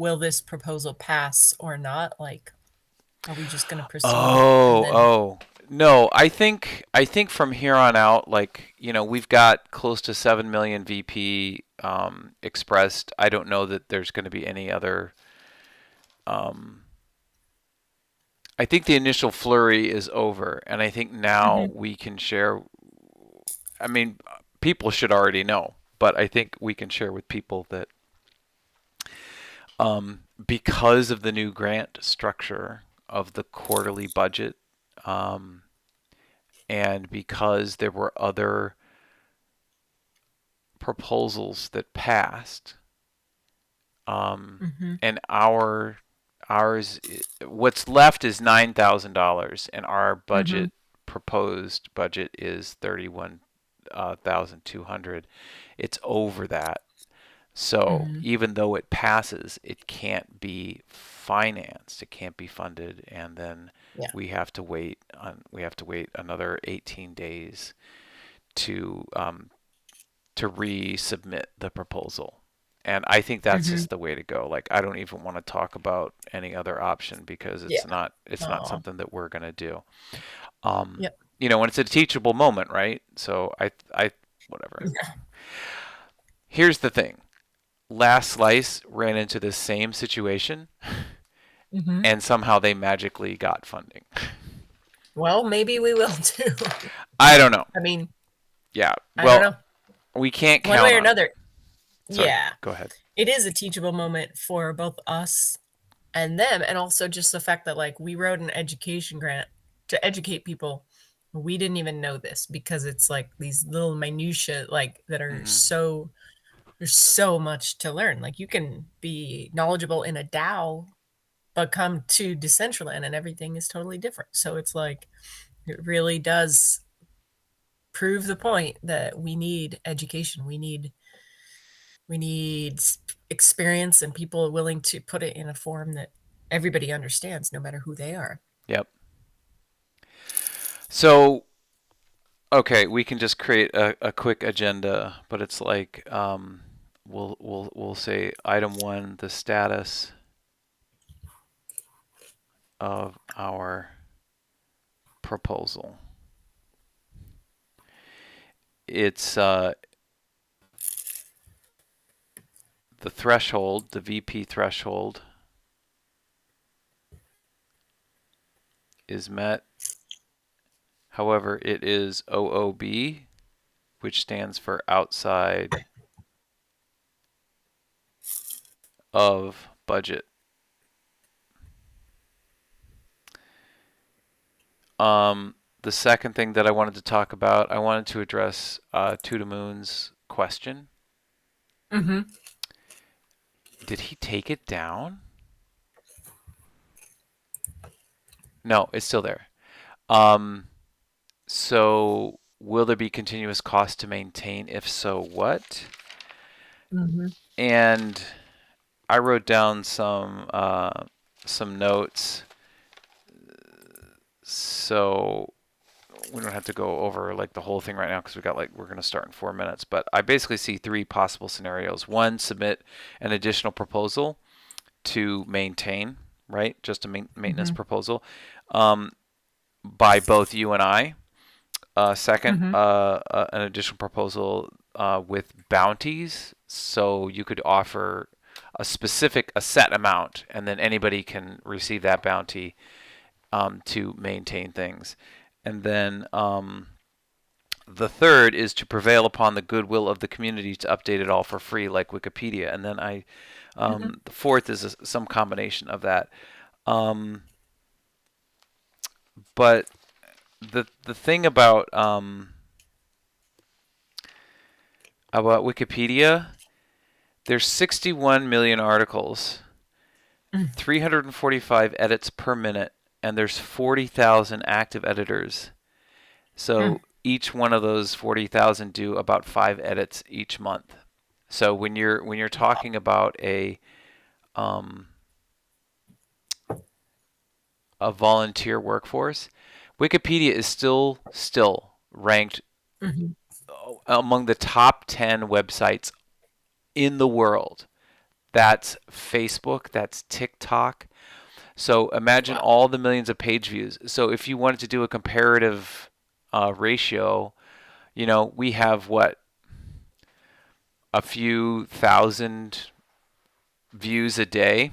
will this proposal pass or not? Like, are we just going to proceed and Oh, then? oh. No, I think from here on out, like, we've got close to 7 million VP expressed. I don't know that there's going to be any other. Um, I think the initial flurry is over, and I think now Mhm. we can share. I mean, people should already know, but I think we can share with people that because of the new grant structure of the quarterly budget, um, and because there were other proposals that passed, Mhm. and ours, what's left is $9,000, and our Mhm. proposed budget is 31,200. It's over that. So Mhm. even though it passes, it can't be financed. It can't be funded, and then Yeah. we have to wait another 18 days to resubmit the proposal. And I think that's Mhm. just the way to go. Like, I don't even want to talk about any other option because Yeah. it's not Oh. something that we're gonna do. Um, Yep. when it's a teachable moment, right? So I whatever. Yeah. Here's the thing. Last Slice ran into this same situation, Mhm. and somehow they magically got funding. Well, maybe we will too. I don't know. I mean, Yeah. I don't Well, know. we can't One way count or on it. another. Sorry. Yeah. Go ahead. It is a teachable moment for both us and them, and also just the fact that like we wrote an education grant to educate people. We didn't even know this because it's like these little minutia like that are Hmm. so there's so much to learn. Like you can be knowledgeable in a DAO, but come to Decentraland and everything is totally different. So it's like it really does prove the point that we need education. We need experience and people willing to put it in a form that everybody understands, no matter who they are. Yep. So, okay, we can just create a quick agenda, but it's like we'll say item one, the status of our proposal. It's the threshold, the VP threshold is met. However, it is OOB, which stands for outside of budget. The second thing that I wanted to talk about, I wanted to address To the Moon's question. Mm-hmm. Did he take it down? No, it's still there. Um, so will there be continuous cost to maintain? If so, what? Mm-hmm. And I wrote down some notes, so we don't have to go over like the whole thing right now because we're going to start in 4 minutes. But I basically see three possible scenarios. One, submit an additional proposal to maintain, right? Just a maintenance Mm-hmm. proposal by both you and I. Second, Mm-hmm. an additional proposal with bounties, so you could offer a set amount, and then anybody can receive that bounty to maintain things. And then the third is to prevail upon the goodwill of the community to update it all for free, like Wikipedia. And then Mm-hmm. the fourth is some combination of that. Um, but the thing about Wikipedia, there's 61 million articles, 345 edits per minute, and there's 40,000 active editors. Mm-hmm. So each one of those 40,000 do about 5 edits each month. So when you're talking about um, a volunteer workforce, Wikipedia is still ranked among the top 10 websites in the world. That's Facebook, that's TikTok. So imagine Wow. all the millions of page views. So if you wanted to do a comparative ratio, we have what, a few thousand views a day.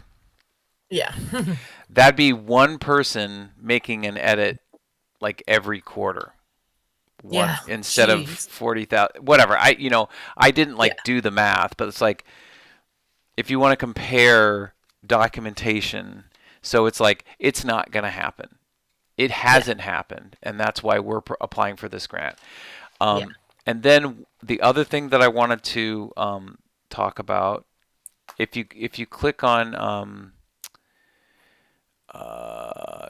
Yeah. That'd be one person making an edit like every quarter. One Yeah. instead of Jeez. 40,000, whatever. I didn't Yeah. like do the math, but it's like if you want to compare documentation, so it's like it's not going to happen. It Yeah. hasn't happened, and that's why we're applying for this grant. Yeah. And then the other thing that I wanted to talk about, if you click on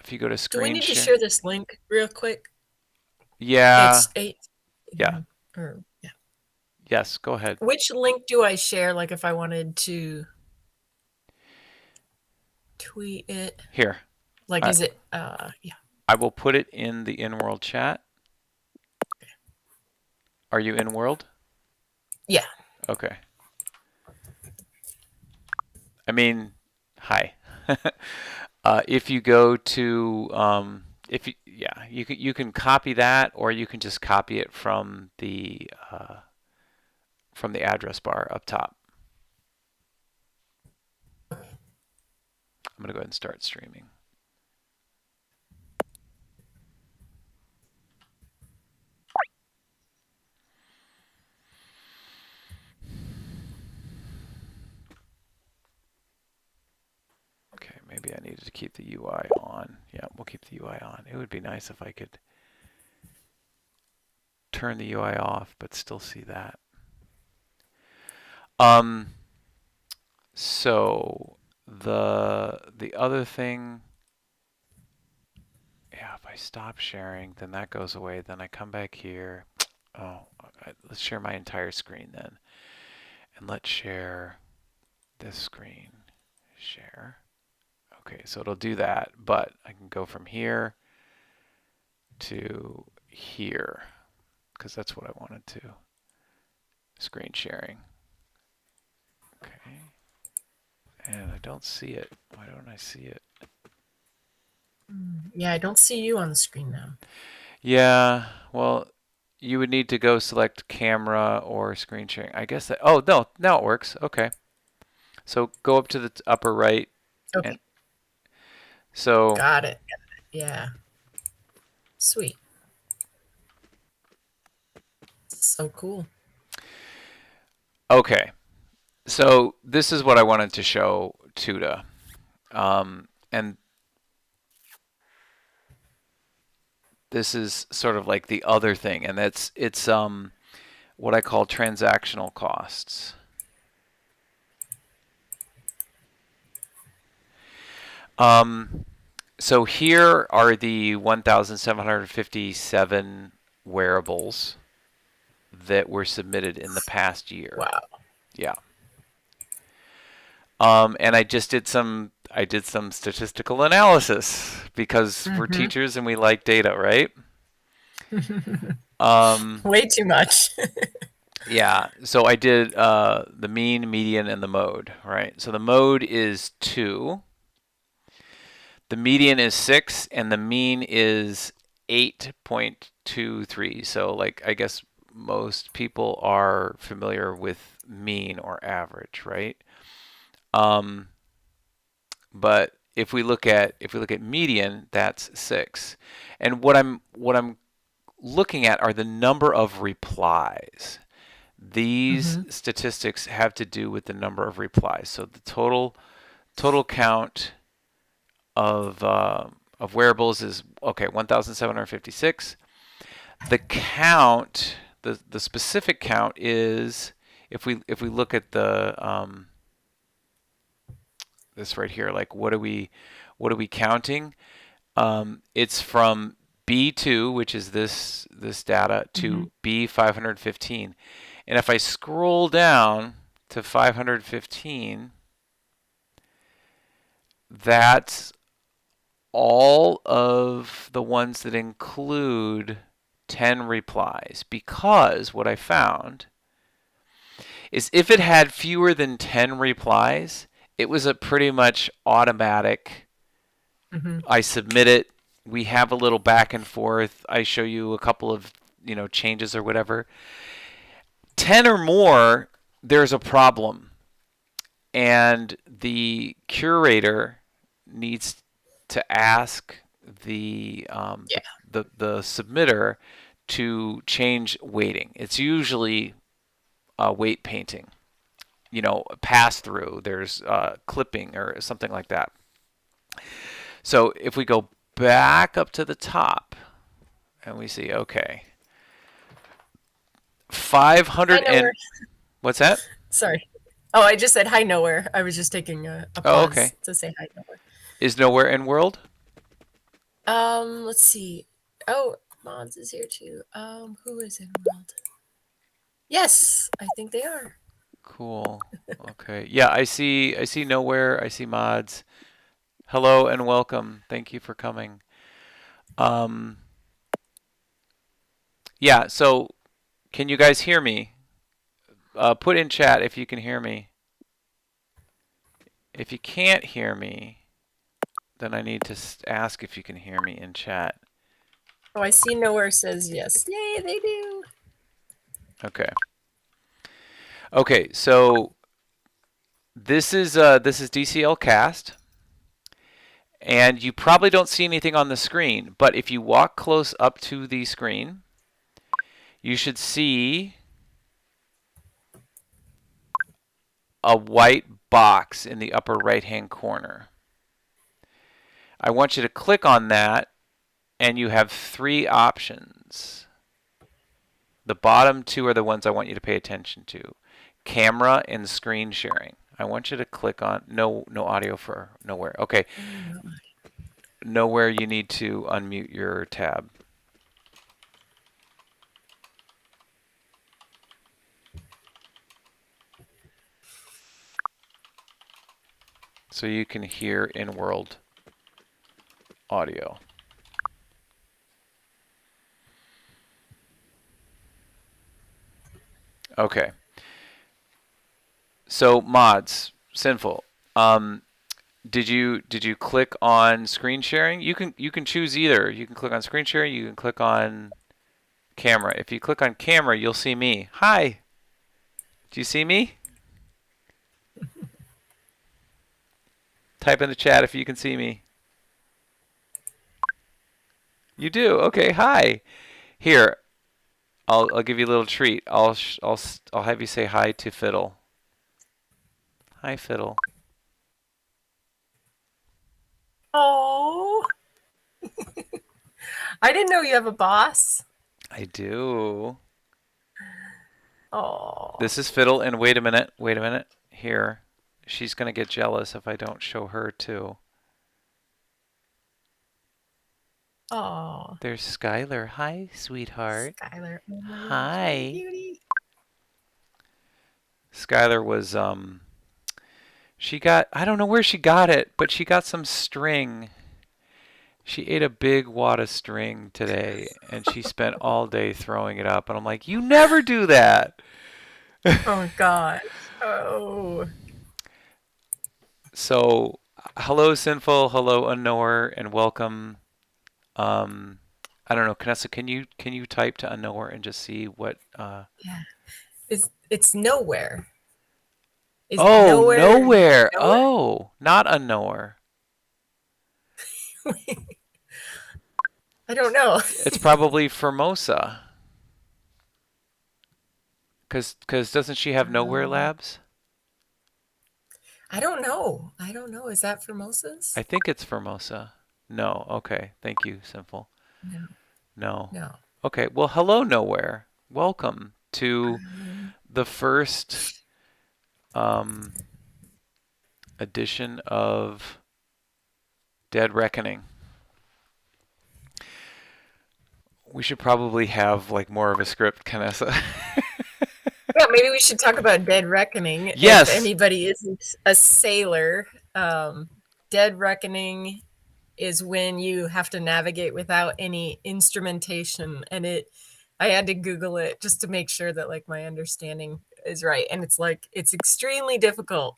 if you go to Do we screen need to share, share this link real quick? yeah, It's eight. yeah, Or yeah. yes, go ahead. Which link do I share? Like if I wanted to tweet it, Here, like I is it? Yeah. I will put it in the in-world chat. Are you in world? Yeah. Okay. I mean, hi. If you go to if you yeah, you can copy that, or you can just copy it from the address bar up top. I'm gonna go ahead and start streaming. Okay, maybe I needed to keep the UI on. Yeah, we'll keep the UI on. It would be nice if I could turn the UI off but still see that. Um, so the other thing, yeah, if I stop sharing, then that goes away. Then I come back here. Oh, let's share my entire screen then. And let's share this screen. Share. Okay, so it'll do that, but I can go from here to here because that's what I wanted to. Screen sharing. Okay. And I don't see it. Why don't I see it? Yeah, I don't see you on the screen now. Yeah, well, you would need to go select camera or screen sharing. I guess that, oh, no, now it works. Okay. So go up to the upper right. And Okay. so, Got it. Yeah. Sweet. So cool. okay. So this is what I wanted to show Tuda. And this is sort of like the other thing, and it's what I call transactional costs. So here are the 1,757 wearables that were submitted in the past year. Wow. Yeah. And I did some statistical analysis because we're Mm-hmm. teachers and we like data, right? Way too much. Yeah. So I did the mean, median, and the mode, right? So the mode is 2. The median is 6, and the mean is 8.23. So, like, I guess most people are familiar with mean or average, right? But if we look at median, that's 6. And what I'm looking at are the number of replies. These Mm-hmm. statistics have to do with the number of replies. So the total count of wearables is okay, 1,756. The count, the specific count is if we look at the this right here, like what are we counting? It's from B2, which is this data, Mm-hmm. to B515. And if I scroll down to 515, that's all of the ones that include 10 replies. Because what I found is if it had fewer than 10 replies, it was a pretty much automatic. Hmm. I submit it. We have a little back and forth. I show you a couple of changes or whatever. 10 or more, there's a problem, and the curator needs to ask the Yeah. the submitter to change weighting. It's usually weight painting, pass through. There's clipping or something like that. So if we go back up to the top and we see, okay, Hi, 500 nowhere. and what's that? Sorry. Oh, I just said hi, nowhere. I was just taking a Oh, okay. pause to say hi, nowhere. Is nowhere in world? Let's see. Oh, Mods is here too. Who is in world? Yes, I think they are. Cool. Okay. Yeah, I see nowhere. I see mods. Hello and welcome. Thank you for coming. Um yeah, so can you guys hear me? Put in chat if you can hear me. If you can't hear me, then I need to ask if you can hear me in chat. Oh, I see nowhere says yes. Yay, they do. Okay. Okay, so this is DCL Cast, and you probably don't see anything on the screen, but if you walk close up to the screen, you should see a white box in the upper right-hand corner. I want you to click on that, and you have three options. The bottom two are the ones I want you to pay attention to: camera and screen sharing. I want you to click on no audio for nowhere. Okay, nowhere you need to unmute your tab. So you can hear in-world audio. Okay. So mods, sinful. Did you click on screen sharing? You can choose either. You can click on screen sharing. You can click on camera. If you click on camera, you'll see me. Hi. Do you see me? Type in the chat if you can see me. You do. Okay. Hi. Here, I'll give you a little treat. I'll have you say hi to Fiddle. Hi, Fiddle. Oh, I didn't know you have a boss. I do. Oh, This is Fiddle, and wait a minute. Wait a minute. Here, she's gonna get jealous if I don't show her too. oh, There's Skylar. Hi, sweetheart. Skylar. Oh my gosh, what a Hi. cutie. Skylar was she got, I don't know where she got it, but she got some string. She ate a big wad of string today, and she spent all day throwing it up. And I'm like, you never do that. Oh gosh. Oh. So, hello, Sinful. Hello, Unknower, and welcome. I don't know, Canessa, can you type to Unknower and just see what? Yeah. It's nowhere. Is Oh, nowhere nowhere. nowhere? Oh, not Unknower. I don't know. It's probably Formosa. Cause doesn't she have Nowhere Um, Labs? I don't know. I don't know. Is that I Formosa's? think it's Formosa. No. Okay. Thank you, Simple. No. No. No. Okay. Well, hello, Nowhere. Welcome to the first um, edition of Dead Reckoning. We should probably have like more of a script, Canessa. Yeah, maybe we should talk about Dead Reckoning. If Yes. anybody isn't a sailor, Dead Reckoning is when you have to navigate without any instrumentation. And I had to Google it just to make sure that like my understanding is right. And it's like, it's extremely difficult,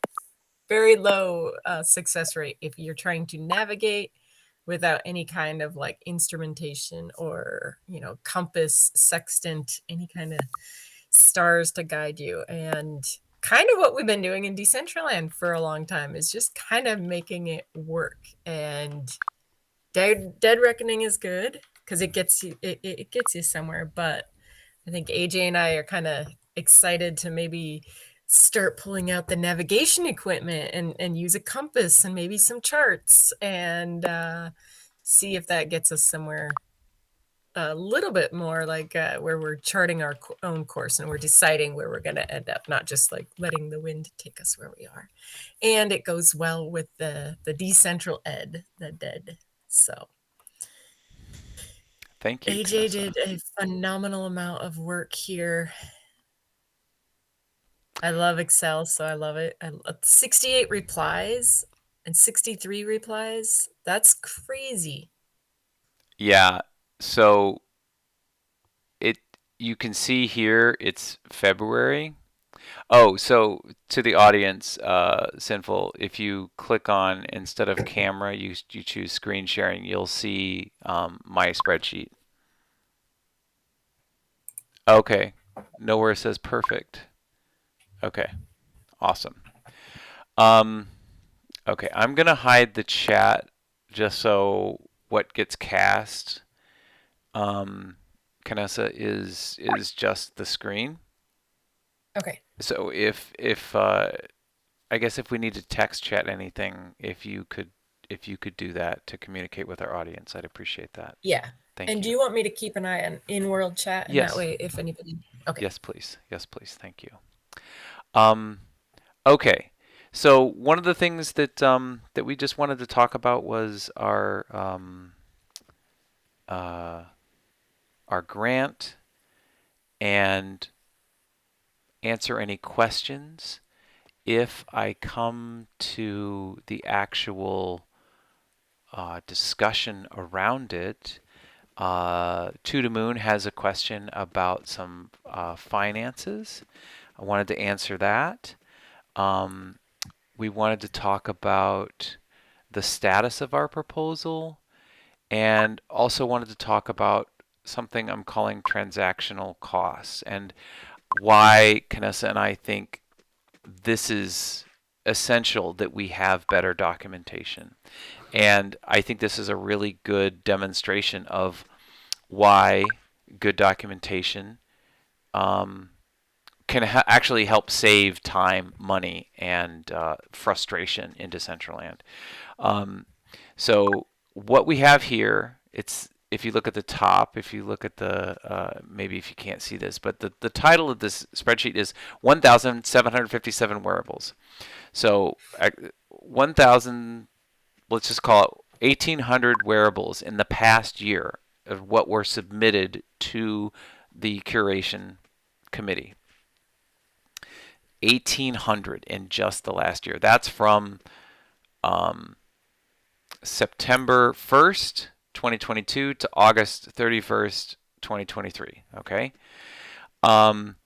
very low success rate if you're trying to navigate without any kind of like instrumentation or, compass, sextant, any kind of stars to guide you. And kind of what we've been doing in Decentraland for a long time is just kind of making it work. And Dead Reckoning is good because it gets you somewhere. But I think AJ and I are kind of excited to maybe start pulling out the navigation equipment and use a compass and maybe some charts and see if that gets us somewhere a little bit more like where we're charting our own course and we're deciding where we're going to end up, not just like letting the wind take us where we are. And it goes well with the decentral ed, the dead. So Thank you, AJ Canessa. did a phenomenal amount of work here. I love Excel, so I love it. 68 replies and 63 replies. That's crazy. Yeah. So it you can see here it's February. Oh, so to the audience, Sinful, if you click on instead of camera, you choose screen sharing, you'll see my spreadsheet. Okay. Nowhere says perfect. Okay. Awesome. Um, okay, I'm gonna hide the chat just so what gets cast, um, Canessa, is just the screen. Okay. So if I guess if we need to text chat anything, if you could do that to communicate with our audience, I'd appreciate that. Yeah. Thank And do you. you want me to keep an eye on in-world chat? And that Yes. way, if anybody. Okay. Yes, please. Yes, please. Thank you. Um, okay. So one of the things that we just wanted to talk about was uh, our grant and answer any questions. If I come to the actual discussion around it, To the Moon has a question about some finances. I wanted to answer that. Um, we wanted to talk about the status of our proposal and also wanted to talk about something I'm calling transactional costs and why Canessa and I think this is essential that we have better documentation. And I think this is a really good demonstration of why good documentation um, can actually help save time, money, and frustration in Decentraland. Um, so what we have here, it's if you look at the top, if you look at the maybe if you can't see this, but the title of this spreadsheet is 1,757 wearables. So 1,000, let's just call it 1,800 wearables in the past year of what were submitted to the curation committee. 1,800 in just the last year. That's from um, September 1st, 2022 to August 31st, 2023. Okay. Um,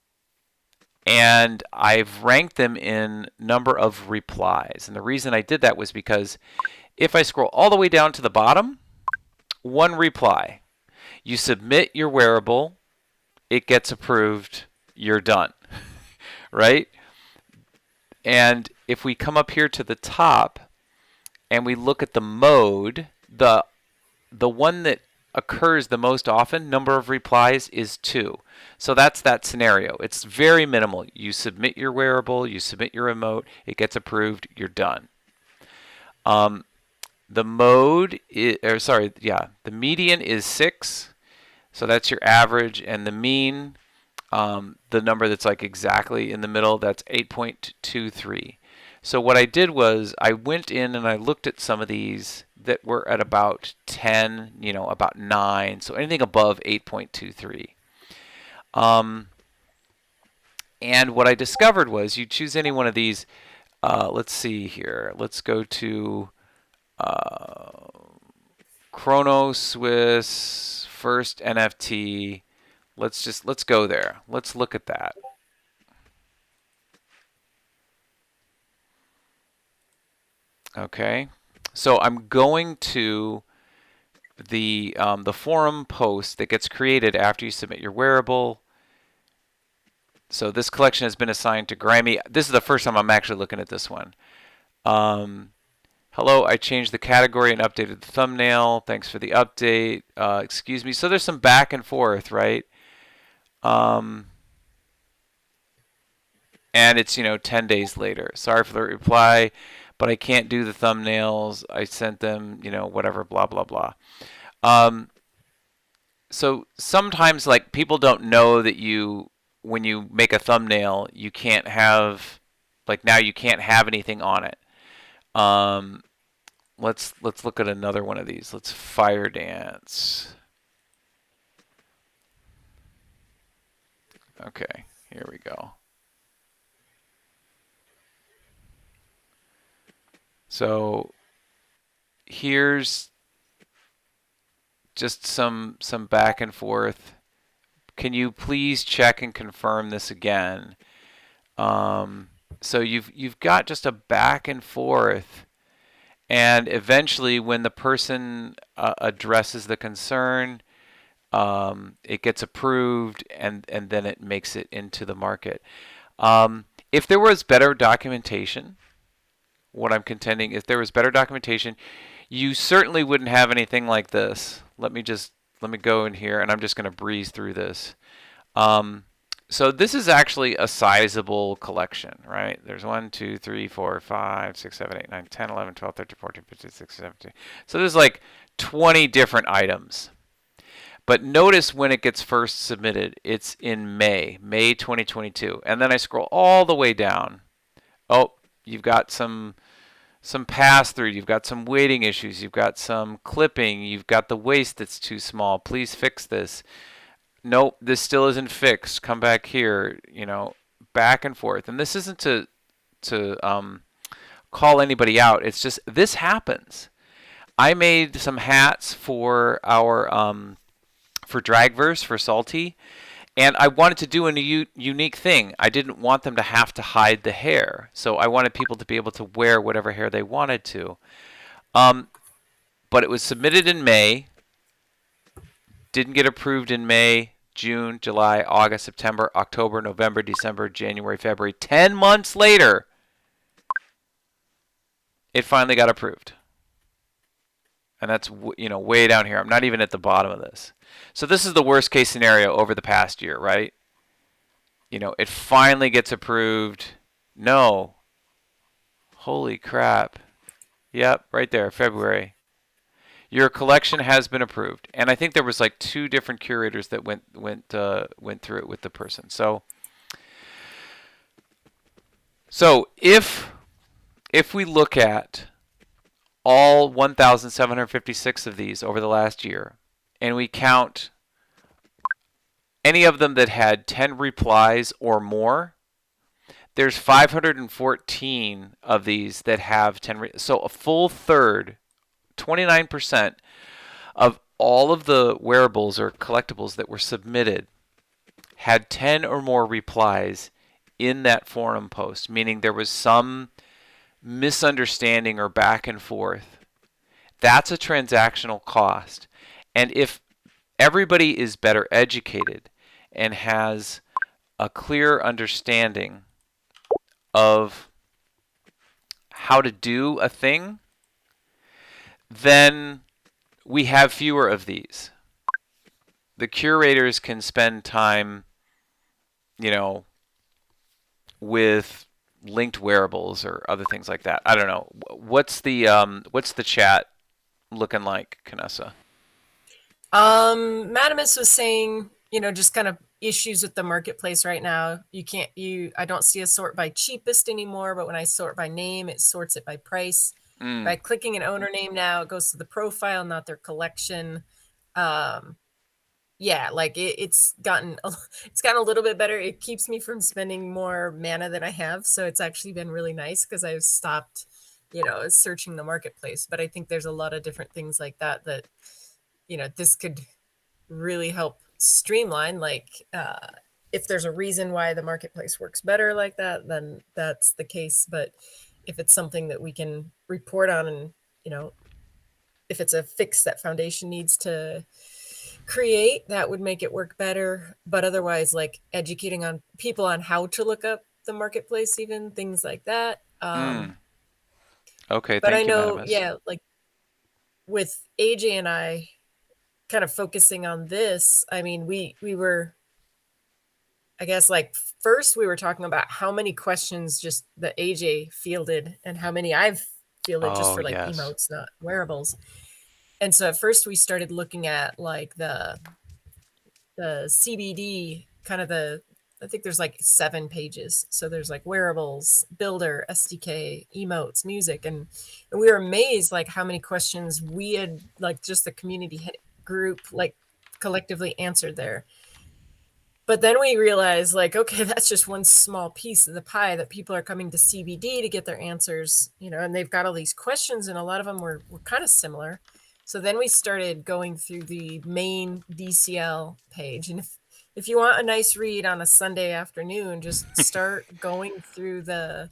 and I've ranked them in number of replies. And the reason I did that was because if I scroll all the way down to the bottom, one reply. You submit your wearable, it gets approved, you're done. Right? And if we come up here to the top and we look at the mode, the one that occurs the most often, number of replies, is 2. So that's that scenario. It's very minimal. You submit your wearable, you submit your remote, it gets approved, you're done. The mode, the median is 6. So that's your average, and the mean, the number that's like exactly in the middle, that's 8.23. So what I did was I went in and I looked at some of these that were at about 10, about 9, so anything above 8.23. And what I discovered was you choose any one of these. Let's see here. Let's go to Chrono Swiss first NFT. Let's go there. Let's look at that. Okay. So I'm going to the forum post that gets created after you submit your wearable. So this collection has been assigned to Grimy. This is the first time I'm actually looking at this one. Um, Hello, I changed the category and updated the thumbnail. Thanks for the update. Excuse me. So there's some back and forth, right? Um, and it's 10 days later. Sorry for the reply, but I can't do the thumbnails. I sent them, whatever, blah blah blah. Um, so sometimes like people don't know that when you make a thumbnail, you can't have like now you can't have anything on it. Um, let's look at another one of these. Let's fire dance. Okay, here we go. So here's just some back and forth. Can you please check and confirm this again? So you've got just a back and forth, and eventually, when the person addresses the concern, it gets approved, and then it makes it into the market. If there was better documentation, what I'm contending, if there was better documentation, you certainly wouldn't have anything like this. Let me go in here, and I'm just going to breeze through this. Um, so this is actually a sizable collection, right? There's 1, 2, 3, 4, 5, 6, 7, 8, 9, 10, 11, 12, 13, 14, 15, 16, 17. So there's like 20 different items. But notice when it gets first submitted, it's in May 2022. And then I scroll all the way down. Oh, you've got some pass through, you've got some weighting issues, you've got some clipping, you've got the waist that's too small. Please fix this. Nope, this still isn't fixed. Come back here, back and forth. And this isn't to call anybody out. It's just this happens. I made some hats for our for Dragverse for Salty, and I wanted to do a unique thing. I didn't want them to have to hide the hair, so I wanted people to be able to wear whatever hair they wanted to. Um, but it was submitted in May, didn't get approved in May, June, July, August, September, October, November, December, January, February. 10 months later, it finally got approved. And that's way down here. I'm not even at the bottom of this. So this is the worst case scenario over the past year, right? It finally gets approved. No. Holy crap. Yep, right there, February. Your collection has been approved. And I think there was like 2 different curators that went through it with the person. So if we look at all 1,756 of these over the last year, and we count any of them that had 10 replies or more, there's 514 of these that have 10. So a full third, 29% of all of the wearables or collectibles that were submitted had 10 or more replies in that forum post, meaning there was some misunderstanding or back and forth. That's a transactional cost. And if everybody is better educated and has a clear understanding of how to do a thing, then we have fewer of these. The curators can spend time, with linked wearables or other things like that. I don't know. What's the chat looking like, Canessa? Madamus was saying, just kind of issues with the marketplace right now. I don't see a sort by cheapest anymore, but when I sort by name, it sorts it by price. By clicking an owner name now, it goes to the profile, not their collection. Yeah, like it's gotten a little bit better. It keeps me from spending more mana than I have, so it's actually been really nice because I've stopped, searching the marketplace. But I think there's a lot of different things like that this could really help streamline. Like if there's a reason why the marketplace works better like that, then that's the case. But if it's something that we can report on, and, you know, if it's a fix that Foundation needs to create, that would make it work better. But otherwise, like educating on people on how to look up the marketplace, even things like that. Mm. Okay, But I thank you, know, Madamus. yeah, like with AJ and I kind of focusing on this, I mean, we were, I guess, like first we were talking about how many questions just the AJ fielded and how many I've fielded just Oh, for like yes. emotes, not wearables. And so at first we started looking at like the CBD, kind of I think there's like 7 pages. So there's like wearables, builder, SDK, emotes, music, and we were amazed like how many questions we had, like just the community group, like collectively answered there. But then we realized, like, okay, that's just one small piece of the pie, that people are coming to CBD to get their answers, you know, and they've got all these questions, and a lot of them were kind of similar. So then we started going through the main DCL page. And if you want a nice read on a Sunday afternoon, just start going through the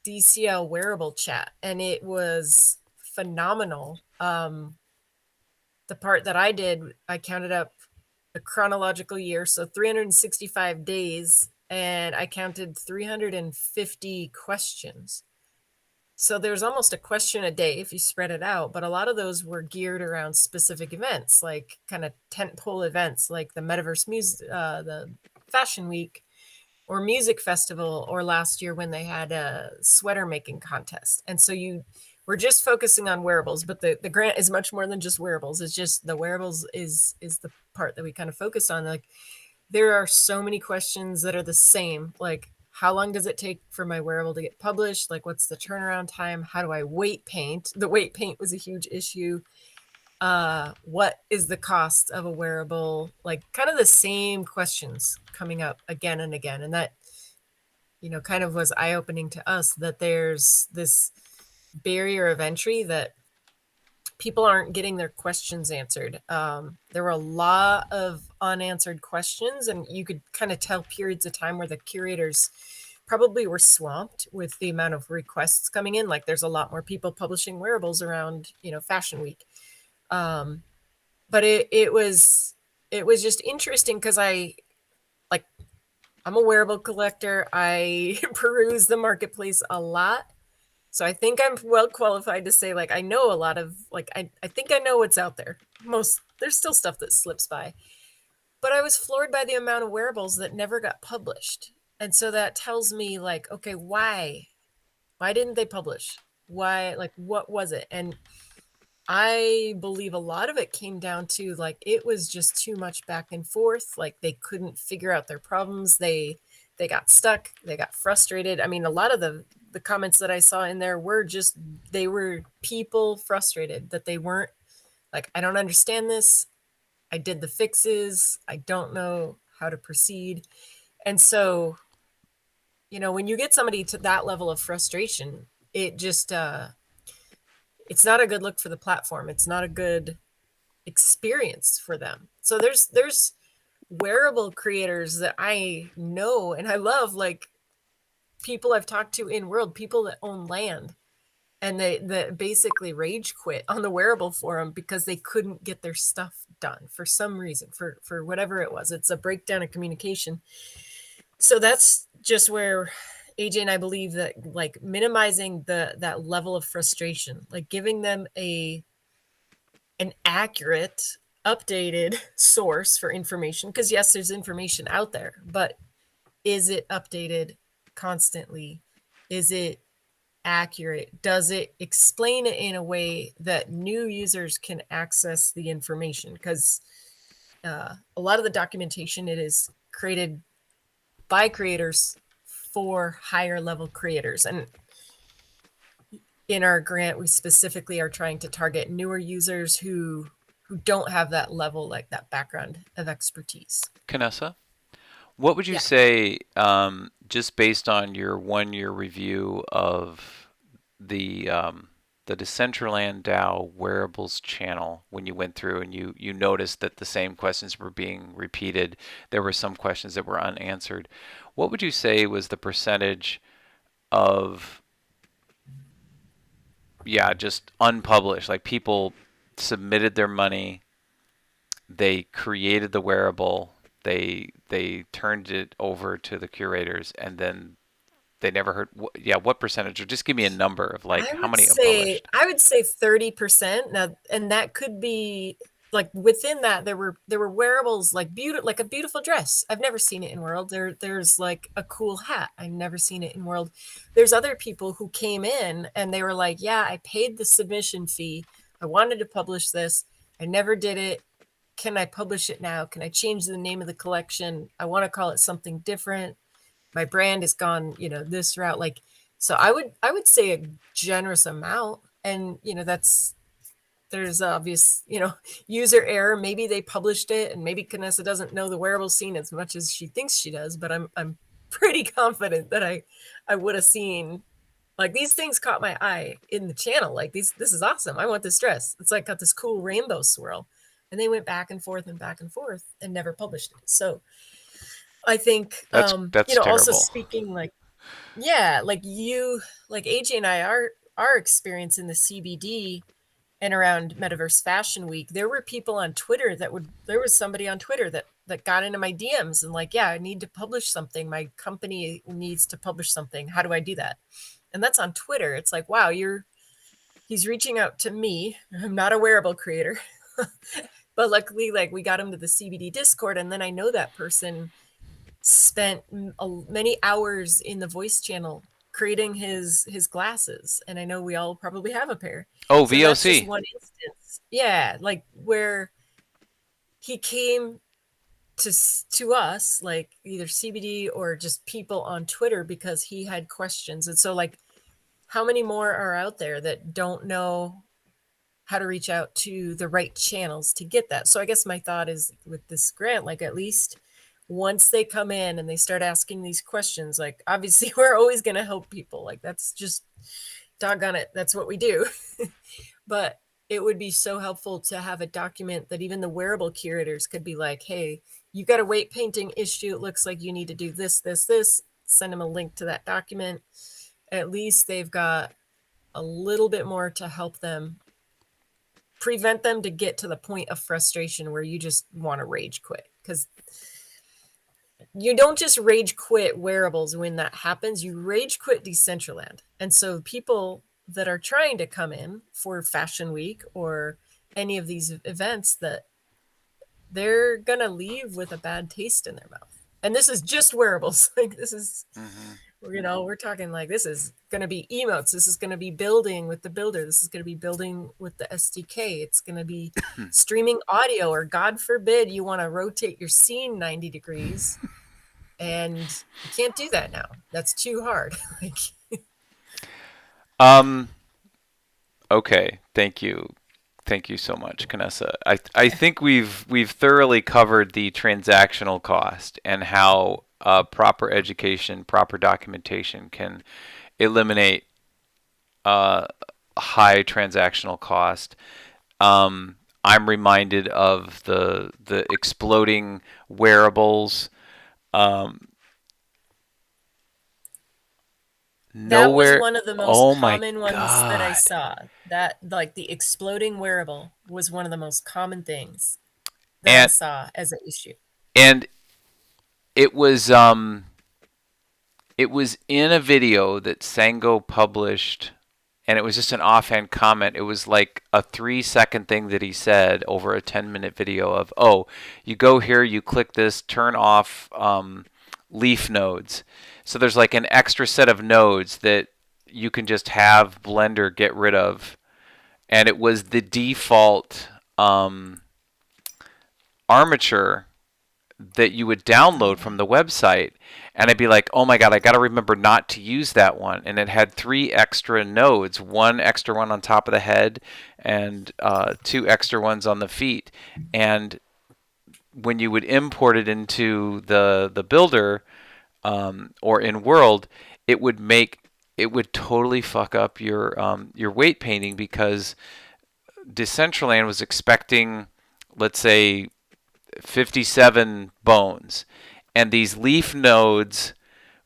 DCL wearable chat. And it was phenomenal. The part that I did, I counted up a chronological year, so 365 days, and I counted 350 questions. So there's almost a question a day if you spread it out, but a lot of those were geared around specific events, like kind of tentpole events, like the Metaverse Music, the Fashion Week, or music festival, or last year when they had a sweater making contest. And so we're just focusing on wearables, but the grant is much more than just wearables. It's just the wearables is the part that we kind of focus on. Like there are so many questions that are the same, like how long does it take for my wearable to get published? Like what's the turnaround time? How do I weight paint? The weight paint was a huge issue. What is the cost of a wearable? Like kind of the same questions coming up again and again. And that, you know, kind of was eye-opening to us, that there's this barrier of entry, that people aren't getting their questions answered. There were a lot of unanswered questions, and you could kind of tell periods of time where the curators probably were swamped with the amount of requests coming in. Like there's a lot more people publishing wearables around, you know, Fashion Week. But it was just interesting because like I'm a wearable collector. I peruse the marketplace a lot. So I think I'm well qualified to say, like, I know a lot of, like, I think I know what's out there. There's still stuff that slips by. But I was floored by the amount of wearables that never got published. And so that tells me, like, okay, why? Why didn't they publish? Why, like, what was it? And I believe a lot of it came down to, like, it was just too much back and forth. Like they couldn't figure out their problems. They got stuck. They got frustrated. I mean, a lot of the comments that I saw in there were just, they were people frustrated that they weren't, like, I don't understand this. I did the fixes. I don't know how to proceed. And so, you know, when you get somebody to that level of frustration, it just it's not a good look for the platform. It's not a good experience for them. So there's wearable creators that I know and I love, like people I've talked to in world, people that own land, and they that basically rage quit on the wearable forum because they couldn't get their stuff done for some reason, for whatever it was. It's a breakdown of communication. So that's just where AJ and I believe that, like, minimizing that level of frustration, like giving them an accurate, updated source for information, because yes, there's information out there, but is it updated constantly? Is it accurate? Does it explain it in a way that new users can access the information? Because a lot of the documentation, it is created by creators for higher level creators. And in our grant, we specifically are trying to target newer users who don't have that level, like that background of expertise. Canessa, what would you Yeah. say, just based on your 1 year review of the Decentraland DAO wearables channel, when you went through and you noticed that the same questions were being repeated, there were some questions that were unanswered. What would you say was the percentage of yeah, just unpublished. Like people submitted their money, they created the wearable, they turned it over to the curators, and then they never heard. Yeah, what percentage? Or just give me a number of like how many unpublished. I would say 30%. Now, and that could be like within that there were wearables like like a beautiful dress. I've never seen it in World. There's like a cool hat. I've never seen it in World. There's other people who came in and they were like, "Yeah, I paid the submission fee. I wanted to publish this. I never did it. Can I publish it now? Can I change the name of the collection? I want to call it something different. My brand has gone, this route." Like, so I would say a generous amount. And that's there's obvious, user error. Maybe they published it and maybe Canessa doesn't know the wearable scene as much as she thinks she does, but I'm pretty confident that I would have seen, like, these things caught my eye in the channel. Like, this is awesome. I want this dress. It's like got this cool rainbow swirl. And they went back and forth and never published it. So I think, That's also terrible. speaking, like, yeah, like AJ and I, our experience in the CBD and around Metaverse Fashion Week, there were people on Twitter there was somebody on Twitter that got into my DMs and like, yeah, I need to publish something. My company needs to publish something. How do I do that? And that's on Twitter. It's like, wow, he's reaching out to me. I'm not a wearable creator. But luckily, like, we got him to the CBD Discord, and then I know that person spent many hours in the voice channel creating his glasses, and I know we all probably have a pair. Oh, So that's just VOC. one instance, yeah, like where he came to us, like either CBD or just people on Twitter, because he had questions. And so, like, how many more are out there that don't know how to reach out to the right channels to get that? So I guess my thought is with this grant, like, at least once they come in and they start asking these questions, like, obviously we're always going to help people. Like, that's just, doggone it, that's what we do. But it would be so helpful to have a document that even the wearable curators could be like, hey, you got a weight painting issue. It looks like you need to do this, this, this. Send them a link to that document. At least they've got a little bit more to help them, prevent them to get to the point of frustration where you just want to rage quit. Because you don't just rage quit wearables when that happens, you rage quit Decentraland. And so people that are trying to come in for Fashion Week or any of these events, that they're going to leave with a bad taste in their mouth. And this is just wearables. Like, this is, Hmm. we're talking like, this is going to be emotes. This is going to be building with the builder. This is going to be building with the SDK. It's going to be streaming audio, or God forbid you want to rotate your scene 90 degrees. And you can't do that now. That's too hard. Like, Um. Okay. Thank you so much, Canessa. I think we've thoroughly covered the transactional cost and how proper education, proper documentation can eliminate high transactional cost. I'm reminded of the exploding wearables. Um, that was nowhere. one of the most Oh my common ones that I God. saw. That, like, the exploding wearable was one of the most common things that I And saw as an issue. and it was it was in a video that Sango published, and it was just an offhand comment. It was like a 3-second thing that he said over a 10-minute video of, oh, you go here, you click this, turn off leaf nodes. So there's like an extra set of nodes that you can just have Blender get rid of. And it was the default armature that you would download from the website, and I'd be like, oh my god, I got to remember not to use that one. And it had 3 extra nodes, one extra one on top of the head and 2 extra ones on the feet. And when you would import it into the builder or in World, it would totally fuck up your weight painting, because Decentraland was expecting, let's say, 57 bones, and these leaf nodes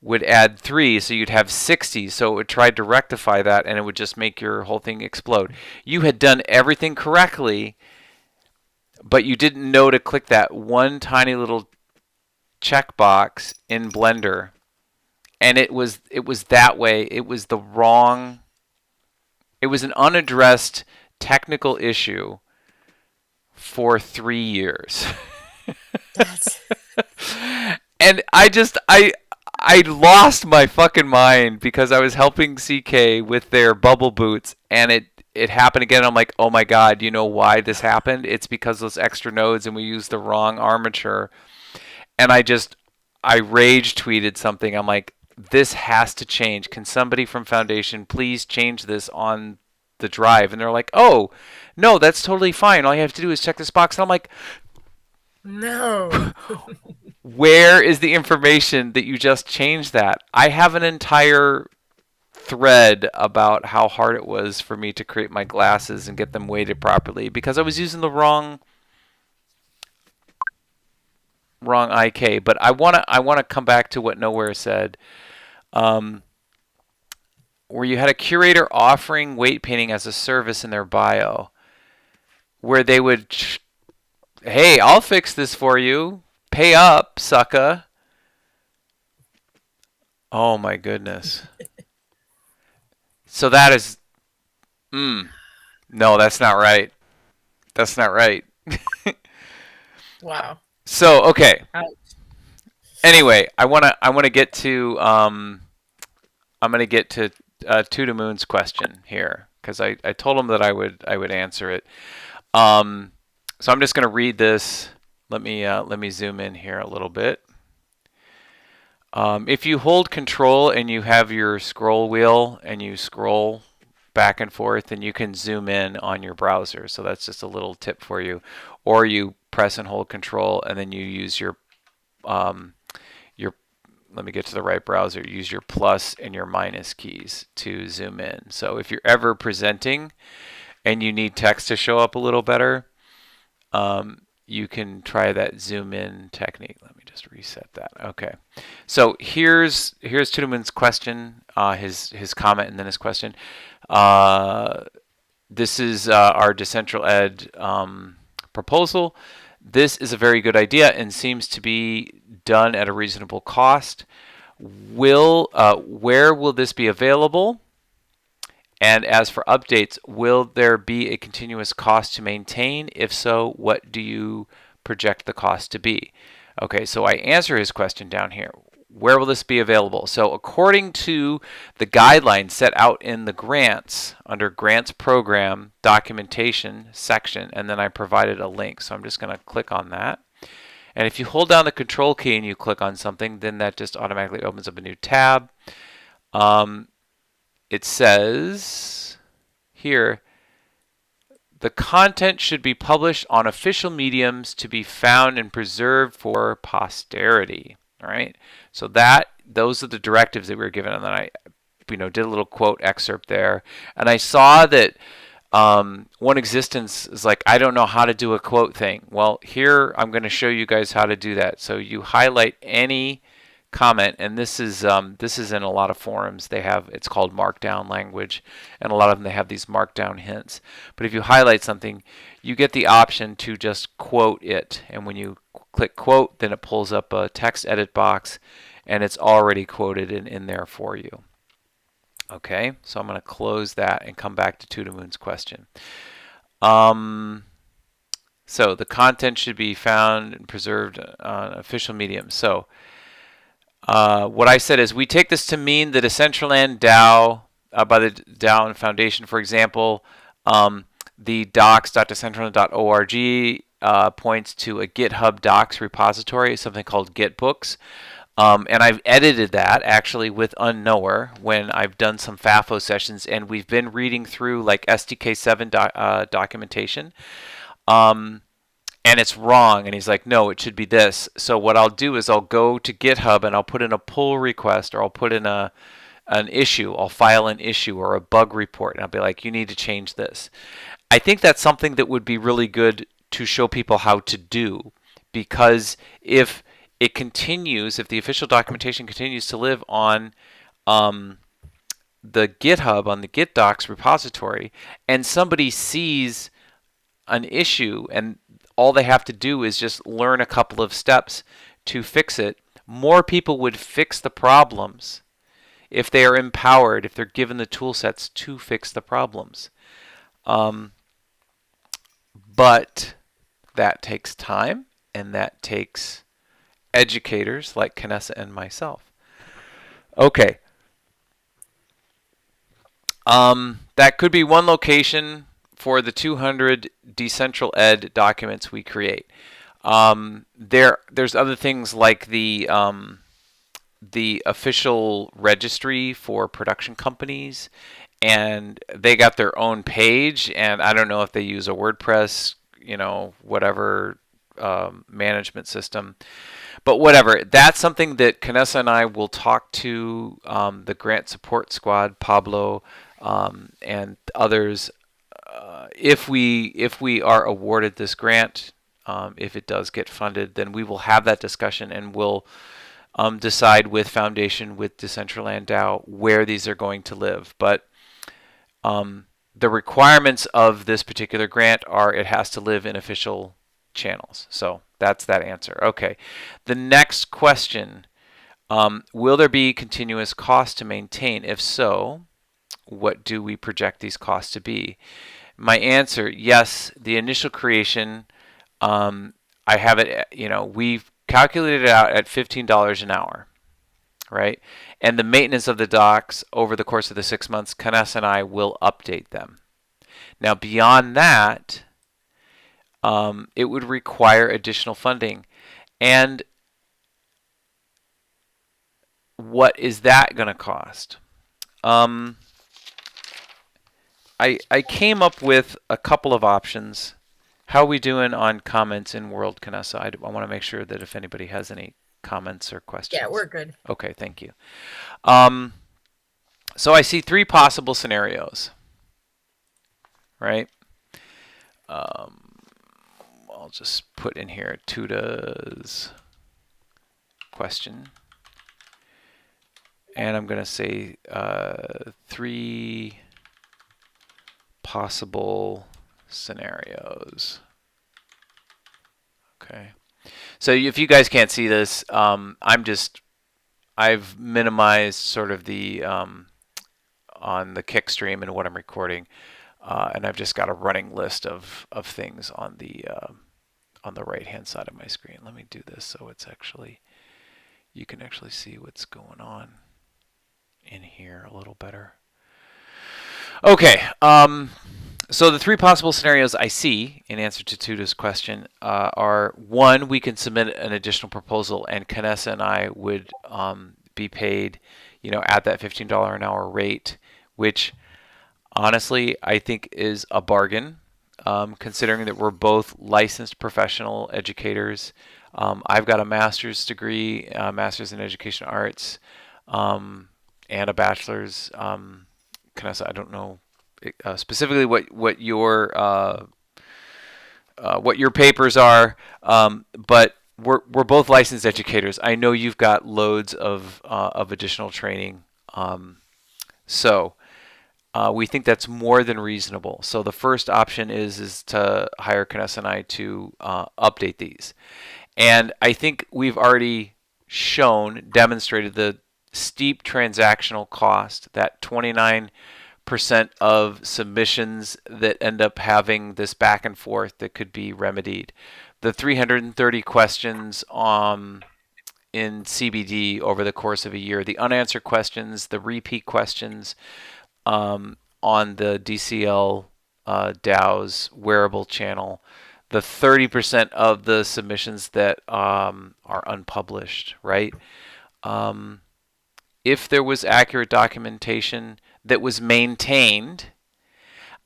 would add 3, so you'd have 60. So it tried to rectify that, and it would just make your whole thing explode. You had done everything correctly, but you didn't know to click that one tiny little checkbox in Blender, and it was that way. It was the wrong. It was an unaddressed technical issue for 3 years. That's And I lost my fucking mind because I was helping CK with their bubble boots, and it happened again. I'm like, oh my god, you know why this happened? It's because those extra nodes, and we used the wrong armature. And I rage tweeted something. I'm like, this has to change. Can somebody from Foundation please change this on the drive? And they're like, oh no, that's totally fine. All you have to do is check this box. And I'm like, no. where is the information that you just changed that? I have an entire thread about how hard it was for me to create my glasses and get them weighted properly because I was using the wrong IK. But I wanna come back to what Nowhere said, where you had a curator offering weight painting as a service in their bio, where they would, hey, I'll fix this for you. Pay up, sucka. Oh my goodness. So that is, no, that's not right. That's not right. Wow. So okay. Ouch. Anyway, I wanna get to I'm gonna get to To the Moon's question here because I told him that I would answer it. So I'm just gonna read this. Let me zoom in here a little bit. If you hold Control and you have your scroll wheel and you scroll back and forth, then you can zoom in on your browser. So that's just a little tip for you. Or you press and hold Control and then you use your let me get to the right browser. Use your plus and your minus keys to zoom in. So if you're ever presenting and you need text to show up a little better, you can try that zoom in technique. Let me just reset that. Okay. So here's Tudeman's question, his comment, and then his question. This is our Decentral Ed proposal. This is a very good idea and seems to be done at a reasonable cost. Where will this be available? And as for updates, will there be a continuous cost to maintain? If so, what do you project the cost to be? Okay, so I answer his question down here. Where will this be available? So according to the guidelines set out in the grants, under grants program documentation section, and then I provided a link. So I'm just going to click on that. And if you hold down the Control key and you click on something, then that just automatically opens up a new tab. It says here, the content should be published on official mediums to be found and preserved for posterity. All right. So those are the directives that we were given, and then I, did a little quote excerpt there, and I saw that One Existence is like, I don't know how to do a quote thing. Well, here I'm going to show you guys how to do that. So you highlight any comment, and this is in a lot of forums. It's called Markdown language, and a lot of them they have these Markdown hints. But if you highlight something, you get the option to just quote it, and when you click quote, then it pulls up a text edit box, and it's already quoted in there for you. Okay, so I'm going to close that and come back to the Moon's question. So the content should be found and preserved on official medium. So what I said is we take this to mean the Decentraland DAO, by the DAO and Foundation, for example, the docs.decentraland.org points to a GitHub Docs repository, something called Gitbooks. And I've edited that actually with Unknower when I've done some FAFO sessions, and we've been reading through like SDK7 documentation. And it's wrong, and he's like, no, it should be this. So what I'll do is I'll go to GitHub and I'll put in a pull request, or I'll put in an issue. I'll file an issue or a bug report, and I'll be like, you need to change this. I think that's something that would be really good to show people how to do, because if it continues, if the official documentation continues to live on um, the GitHub, on the Git docs repository, and somebody sees an issue and all they have to do is just learn a couple of steps to fix it, more people would fix the problems if they are empowered, if they're given the tool sets to fix the problems. But that takes time, and that takes educators like Canessa and myself. Okay. That could be one location for the 200 Decentral Ed documents we create. There's other things like the official registry for production companies, and they got their own page. And I don't know if they use a WordPress, whatever management system. But whatever, that's something that Canessa and I will talk to the grant support squad, Pablo, and others, if we are awarded this grant. If it does get funded, then we will have that discussion and we'll decide with Foundation, with Decentraland DAO, where these are going to live. But the requirements of this particular grant are it has to live in official channels. So that's that answer. Okay. The next question, will there be continuous costs to maintain? If so, what do we project these costs to be? My answer, yes, the initial creation, I have it, we've calculated it out at $15 an hour, right? And the maintenance of the docs over the course of the 6 months, Canessa and I will update them. Now, beyond that, it would require additional funding. And what is that going to cost? I came up with a couple of options. How are we doing on comments in World Canessa? I want to make sure that if anybody has any comments or questions. Yeah, we're good. Okay, thank you. So I see 3 possible scenarios, right? I'll just put in here Tuda's question. And I'm going to say 3 possible scenarios. Okay. So if you guys can't see this, I've minimized sort of the on the kick stream and what I'm recording, and I've just got a running list of things on the right hand side of my screen. Let me do this so it's actually, you can actually see what's going on in here a little better. Okay, so the 3 possible scenarios I see in answer to Tuda's question are: 1, we can submit an additional proposal, and Canessa and I would be paid, at that $15 an hour rate, which honestly I think is a bargain, considering that we're both licensed professional educators. I've got a master's degree, master's in education arts, and a bachelor's. Canessa, I don't know specifically what your papers are, but we're both licensed educators. I know you've got loads of additional training, so we think that's more than reasonable. So the first option is to hire Canessa and I to update these, and I think we've already demonstrated the steep transactional cost, that 29% of submissions that end up having this back and forth that could be remedied. The 330 questions in CBD over the course of a year, the unanswered questions, the repeat questions on the DCL DAO's wearable channel, the 30% of the submissions that are unpublished, right? If there was accurate documentation that was maintained,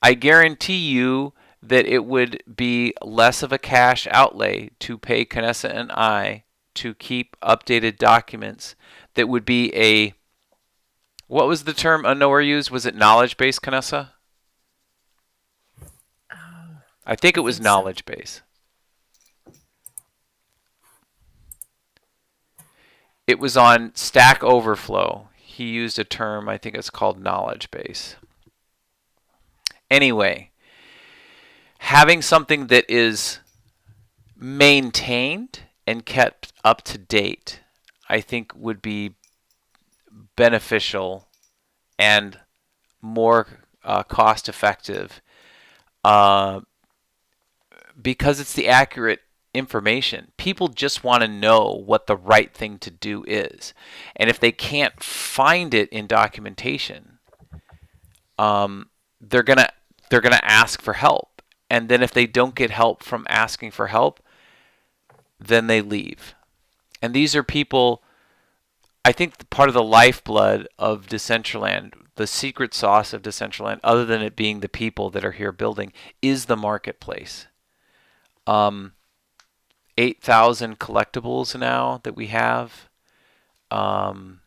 I guarantee you that it would be less of a cash outlay to pay Canessa and I to keep updated documents that would be what was the term Unknower used? Was it knowledge base, Canessa? I think it was knowledge base. It was on Stack Overflow. He used a term, I think it's called knowledge base. Anyway, having something that is maintained and kept up to date, I think would be beneficial and more cost effective uh, because it's the accurate information. People just want to know what the right thing to do is. And if they can't find it in documentation, um, they're gonna they're gonna ask for help. And then if they don't get help from asking for help, then they leave. And these are people, I think part of the lifeblood of Decentraland, the secret sauce of Decentraland, other than it being the people that are here building, is the marketplace. Um, 8,000 collectibles now that we have, um,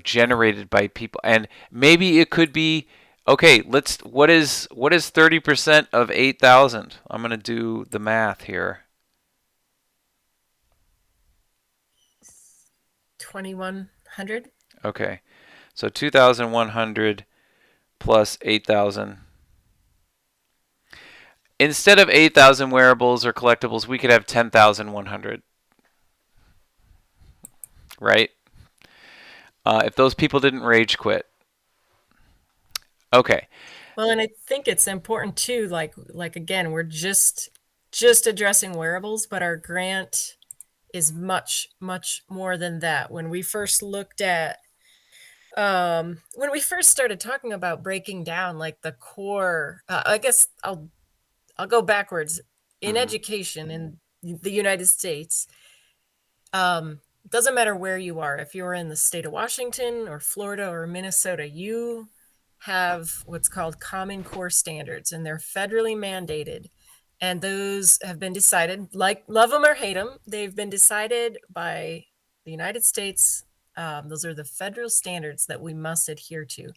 generated by people. And maybe it could be, okay, what is 30% of 8,000? I'm going to do the math here. 2,100. Okay. So 2,100 plus 8,000. Instead of 8,000 wearables or collectibles, we could have 10,100, right? If those people didn't rage quit. Okay. Well, and I think it's important too, like again, we're just addressing wearables, but our grant is much, much more than that. When we first started talking about breaking down like the core, I guess I'll go backwards. In Mm-hmm. education in the United States, doesn't matter where you are, if you're in the state of Washington or Florida or Minnesota, you have what's called Common Core standards, and they're federally mandated. And those have been decided, like love them or hate them, they've been decided by the United States. Those are the federal standards that we must adhere to.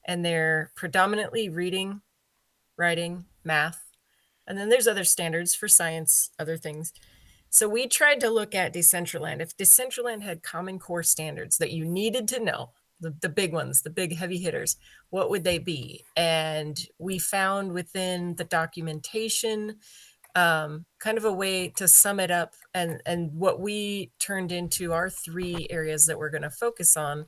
And they're predominantly reading, writing, math. And then there's other standards for science, other things. So we tried to look at Decentraland. If Decentraland had Common Core standards that you needed to know, the big ones, the big heavy hitters, what would they be? And we found within the documentation kind of a way to sum it up, and what we turned into our three areas that we're going to focus on,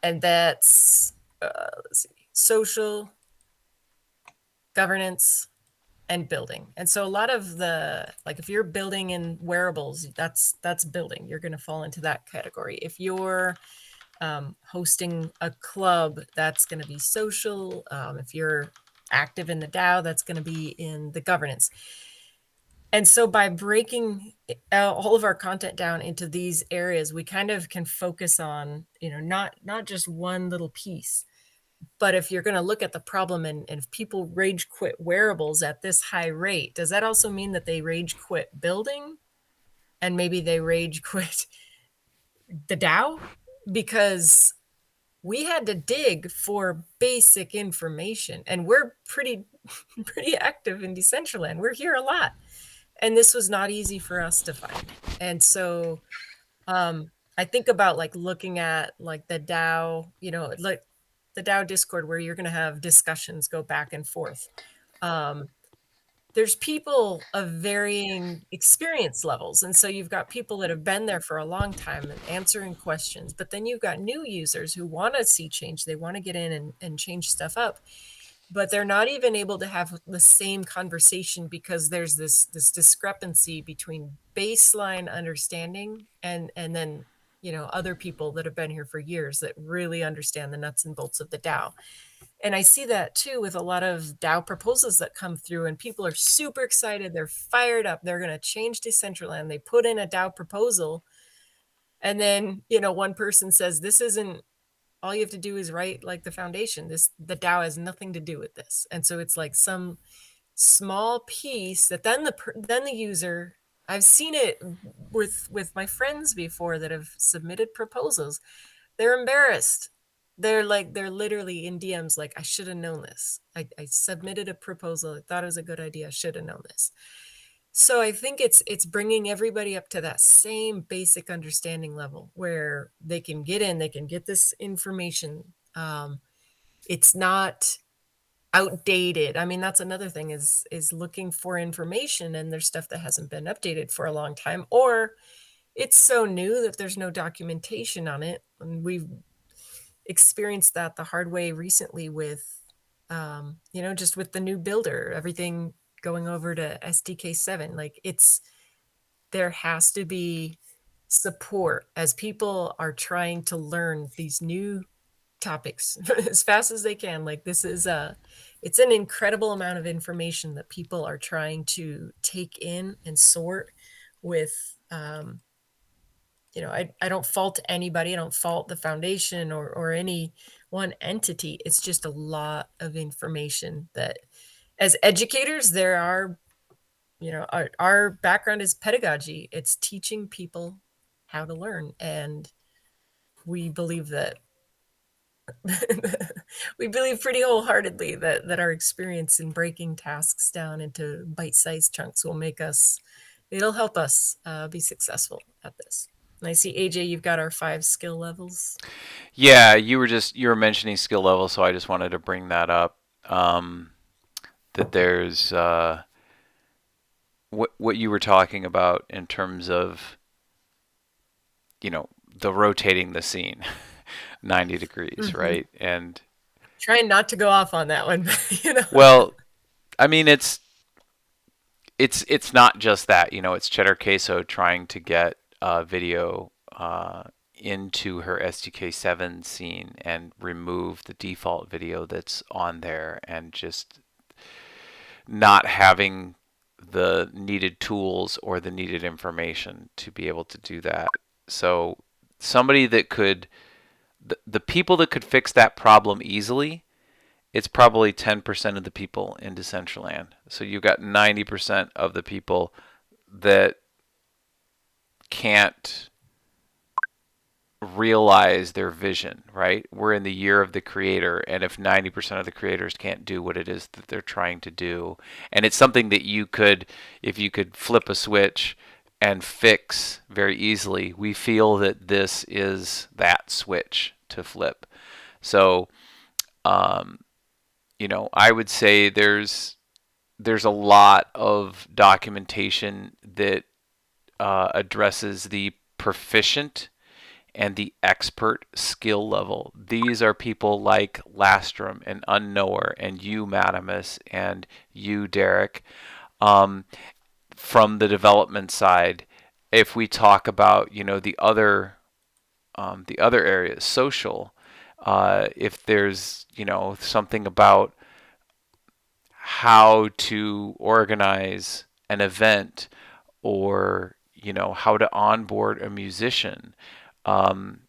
and that's let's see, social, governance, and building. And so a lot of the, like if you're building in wearables, that's building, you're going to fall into that category. If you're hosting a club, that's going to be social. If you're active in the DAO, that's going to be in the governance. And so by breaking all of our content down into these areas, we kind of can focus on, not just one little piece. But if you're going to look at the problem, and if people rage quit wearables at this high rate, does that also mean that they rage quit building, and maybe they rage quit the DAO? Because we had to dig for basic information, and we're pretty pretty active in Decentraland. We're here a lot, and this was not easy for us to find. And so I think about like looking at like the DAO, like the DAO Discord, where you're going to have discussions go back and forth. Um, there's people of varying experience levels. And so you've got people that have been there for a long time and answering questions, but then you've got new users who want to see change. They want to get in and change stuff up, but they're not even able to have the same conversation because there's this discrepancy between baseline understanding and then other people that have been here for years that really understand the nuts and bolts of the DAO. And I see that too with a lot of DAO proposals that come through, and people are super excited, they're fired up, they're going to change Decentraland, they put in a DAO proposal, and then one person says, this isn't, all you have to do is write like the foundation, the DAO has nothing to do with this. And so it's like some small piece that then the user, I've seen it with my friends before that have submitted proposals, they're embarrassed. They're literally in DMs like, I should have known this. I submitted a proposal, I thought it was a good idea, I should have known this. So I think it's bringing everybody up to that same basic understanding level where they can get in, they can get this information. It's not outdated. I mean, that's another thing is looking for information and there's stuff that hasn't been updated for a long time, or it's so new that there's no documentation on it. And we've experienced that the hard way recently with just with the new builder, everything going over to SDK 7. Like there has to be support as people are trying to learn these new topics as fast as they can. Like it's an incredible amount of information that people are trying to take in and sort with. I don't fault anybody. I don't fault the foundation or any one entity. It's just a lot of information that as educators, there are, our background is pedagogy. It's teaching people how to learn. And we believe that we believe pretty wholeheartedly that our experience in breaking tasks down into bite-sized chunks it'll help us be successful at this. And I see, AJ, you've got our 5 skill levels. Yeah, you were mentioning skill level, so I just wanted to bring that up. That there's what you were talking about in terms of the rotating the scene 90 degrees, Mhm. right? And Trying not to go off on that one, but. well, I mean it's not just that, it's Cheddar Queso trying to get video into her SDK7 scene and remove the default video that's on there, and just not having the needed tools or the needed information to be able to do that. So somebody that could, the people that could fix that problem easily, it's probably 10% of the people in Decentraland. So you've got 90% of the people that can't realize their vision, right? We're in the year of the creator, and if 90% of the creators can't do what it is that they're trying to do, and it's something that if you could flip a switch and fix very easily, we feel that this is that switch to flip. So, um, I would say there's a lot of documentation that addresses the proficient and the expert skill level. These are people like Lastrom and Unknower and you, Madamus, and you, Derek, um, from the development side. If we talk about the other areas, social, if there's something about how to organize an event, or how to onboard a musician. Um,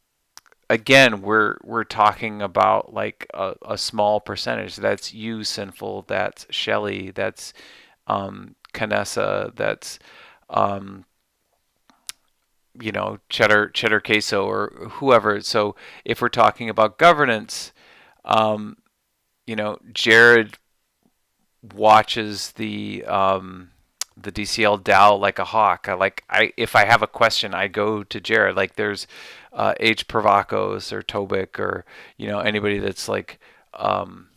Again, we're talking about like a small percentage. That's you, Sinful. That's Shelly. That's Canessa. That's um, Cheddar Queso or whoever. So if we're talking about governance, um, Jared watches the DCL DAO like a hawk. If I have a question, I go to Jared. Like there's H Provacos or Tobik, or anybody that's like on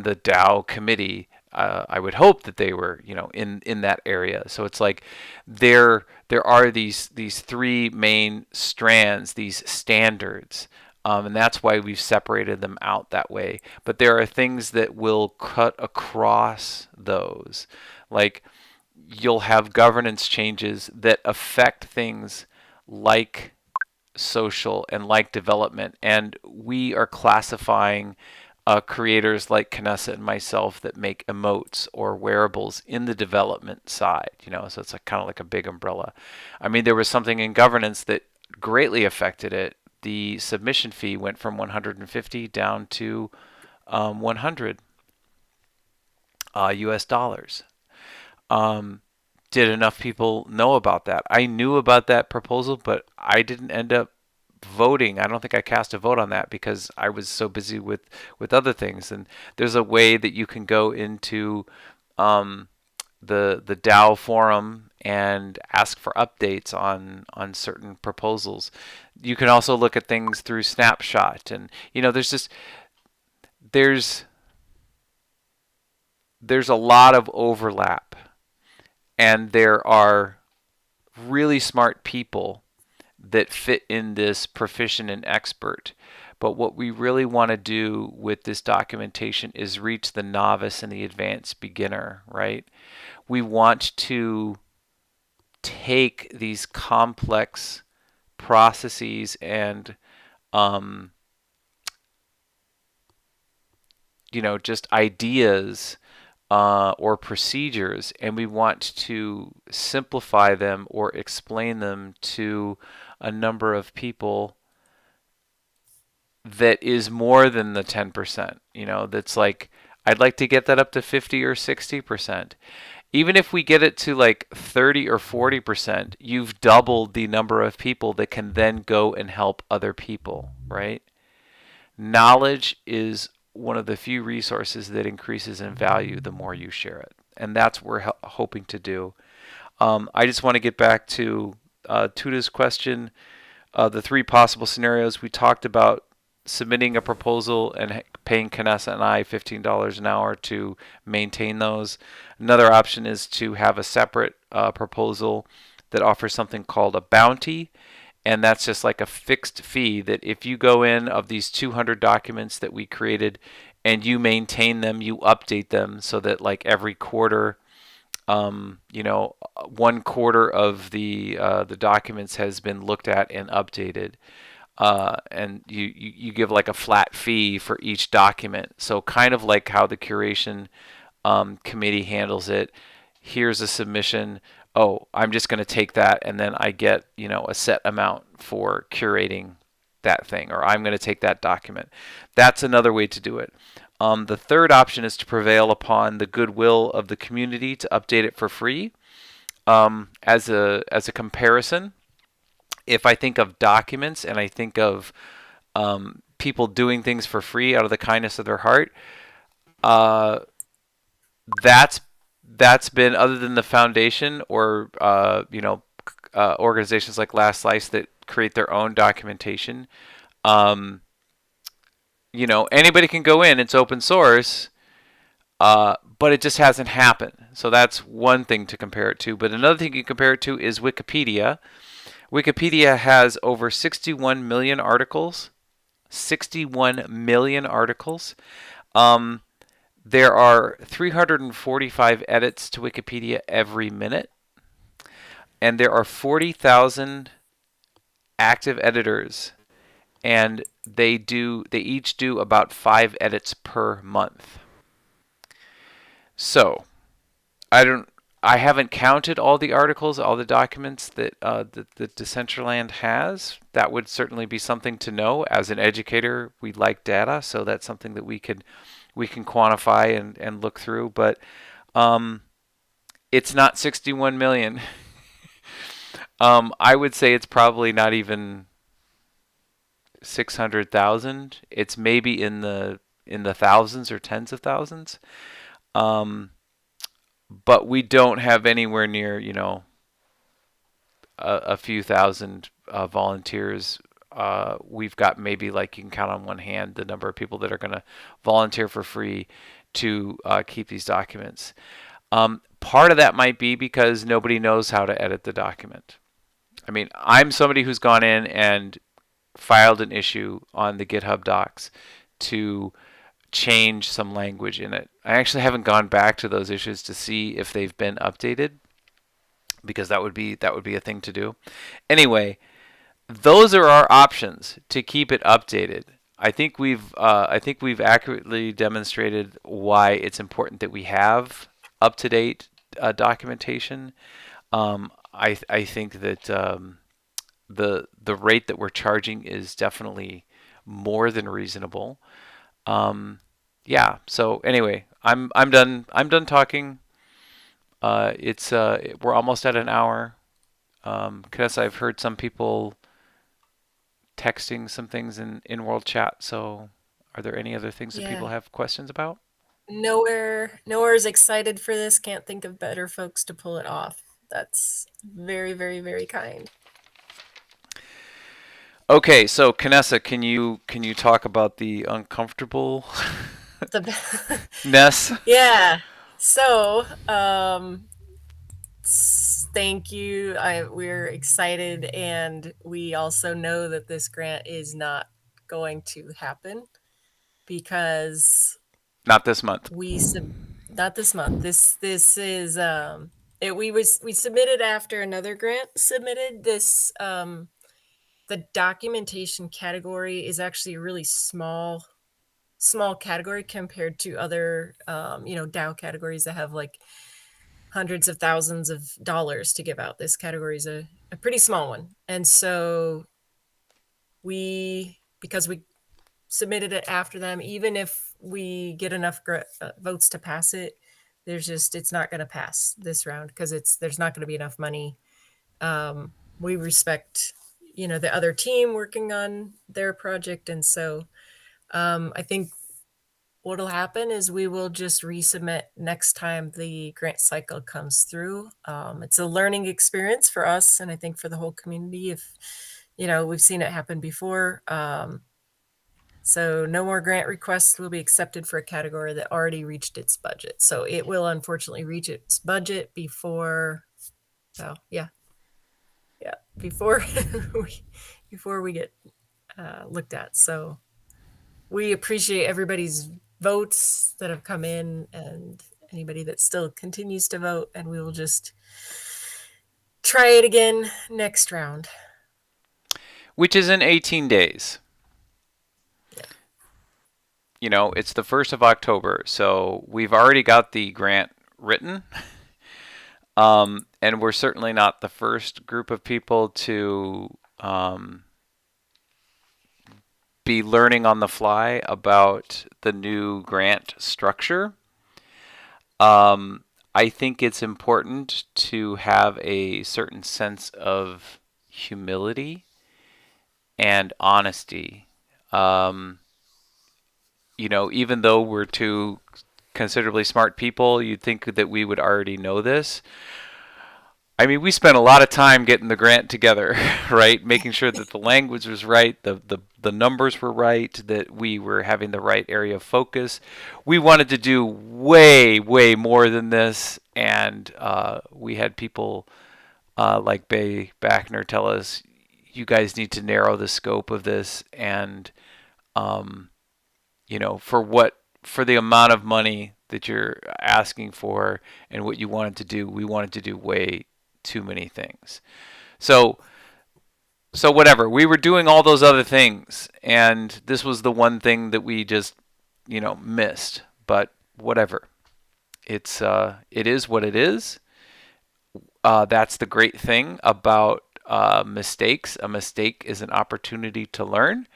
the DAO committee. I would hope that they were in that area. So it's like there are these three main strands, these standards. And that's why we've separated them out that way. But there are things that will cut across those. Like you'll have governance changes that affect things like social and like development. And we are classifying creators like Canessa and myself that make emotes or wearables in the development side, so it's like kind of like a big umbrella. I mean, there was something in governance that greatly affected it. The submission fee went from 150 down to 100 US dollars. Um, did enough people know about that? I knew about that proposal, but I didn't end up voting. I don't think I cast a vote on that because I was so busy with other things. And there's a way that you can go into the DAO forum and ask for updates on certain proposals. You can also look at things through Snapshot, and there's there's a lot of overlap, and there are really smart people that fit in this proficient and expert. But what we really want to do with this documentation is reach the novice and the advanced beginner, right? We want to take these complex processes and um, just ideas or procedures, and we want to simplify them or explain them to a number of people that is more than the 10%. That's like, I'd like to get that up to 50 or 60%. Even if we get it to like 30 or 40%, you've doubled the number of people that can then go and help other people, right? Knowledge is one of the few resources that increases in value the more you share it. And that's what we're hoping to do. I just want to get back to Tuda's question. The three possible scenarios we talked about: submitting a proposal and paying Canessa and I $15 an hour to maintain those. Another option is to have a separate proposal that offers something called a bounty, and that's just like a fixed fee that if you go in of these 200 documents that we created and you maintain them, you update them so that like every quarter, 1/4 of the documents has been looked at and updated, and you give like a flat fee for each document. So kind of like how the curation committee handles it. Here's a submission. Oh, I'm just going to take that, and then I get a set amount for curating that thing, or I'm going to take that document. That's another way to do it. The third option is to prevail upon the goodwill of the community to update it for free. As a comparison, if I think of documents and I think of people doing things for free out of the kindness of their heart, uh, that's that's been, other than the foundation or organizations like Last Slice that create their own documentation. Um, Anybody can go in; it's open source, but it just hasn't happened. So that's one thing to compare it to. But another thing you compare it to is Wikipedia. Wikipedia has over 61 million articles. 61 million articles. Um, there are 345 edits to Wikipedia every minute, and there are 40,000 active editors, and they each do about 5 edits per month. So I haven't counted all the articles, all the documents that Decentraland has. That would certainly be something to know. As an educator, we like data, so that's something that we can quantify and look through. But it's not 61 million. I would say it's probably not even 600,000. It's maybe in the thousands or tens of thousands. Um, but we don't have anywhere near, a few thousand volunteers. We've got maybe, like, you can count on one hand the number of people that are going to volunteer for free to keep these documents. Part of that might be because nobody knows how to edit the document. I mean, I'm somebody who's gone in and filed an issue on the GitHub docs to change some language in it. I actually haven't gone back to those issues to see if they've been updated, because that would be a thing to do. Anyway, those are our options to keep it updated. I think we've accurately demonstrated why it's important that we have up to date documentation. I think that the rate that we're charging is definitely more than reasonable. Yeah. So anyway, I'm done. I'm done talking. It's we're almost at an hour. Because I've heard some people texting some things in world chat. So are there any other things that people Yeah. have questions about? nowhere is excited for this. Can't think of better folks to pull it off. That's very, very, very kind. Okay, so Canessa, can you talk about the uncomfortableness? The yeah. So, thank you. We're excited, and we also know that this grant is not going to happen because Not this month. we not this month. This is we submitted after another grant submitted this the documentation category is actually a really small category compared to other DAO categories that have like hundreds of thousands of dollars to give out. This category is a pretty small one. And so because we submitted it after them, even if we get enough votes to pass it, it's not going to pass this round because there's not going to be enough money. We respect, the other team working on their project. And so I think what'll happen is we will just resubmit next time the grant cycle comes through. It's a learning experience for us, and I think for the whole community. If we've seen it happen before. So no more grant requests will be accepted for a category that already reached its budget. So it will unfortunately reach its budget before. Oh yeah, before before we get looked at. So we appreciate everybody's votes that have come in and anybody that still continues to vote, and we will just try it again next round. Which is in 18 days. Yeah. It's the 1st of October, so we've already got the grant written. And we're certainly not the first group of people to be learning on the fly about the new grant structure. I think it's important to have a certain sense of humility and honesty. Even though we're two considerably smart people, you'd think that we would already know this. I mean, we spent a lot of time getting the grant together, right? Making sure that the language was right, the numbers were right, that we were having the right area of focus. We wanted to do way, way more than this, and we had people like Bay Backner tell us, you guys need to narrow the scope of this, and for the amount of money that you're asking for and what you wanted to do, we wanted to do way too many things. So whatever, we were doing all those other things, and this was the one thing that we just missed. But whatever, it is what it is. That's the great thing about mistakes. A mistake is an opportunity to learn.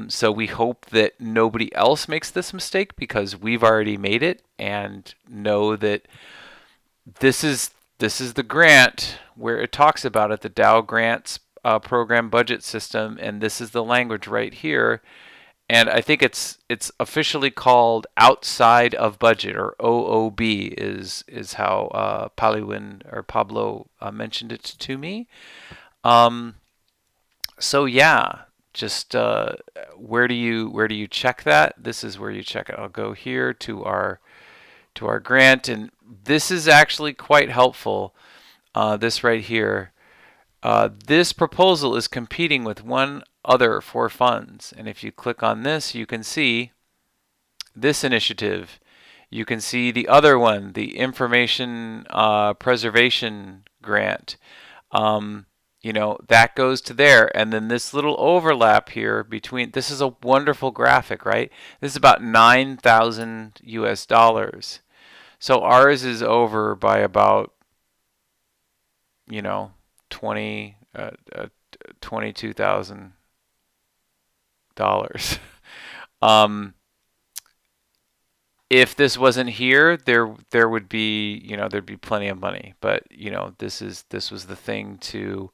So we hope that nobody else makes this mistake because we've already made it, and know that this is the grant where it talks about it, the DAO grants program budget system, and this is the language right here. And I think it's officially called outside of budget, or OOB is how Pablo mentioned it to me. So yeah, just where do you check that? This is where you check it. I'll go here to our grant, and this is actually quite helpful. This right here. This proposal is competing with one other for funds, and if you click on this, you can see this initiative. You can see the other one, the Information Preservation Grant. That goes to there. And then this little overlap here between, this is a wonderful graphic, right? This is about 9,000 US dollars. So ours is over by about, 20, $22,000. If this wasn't here, there would be, there'd be plenty of money. But this was the thing to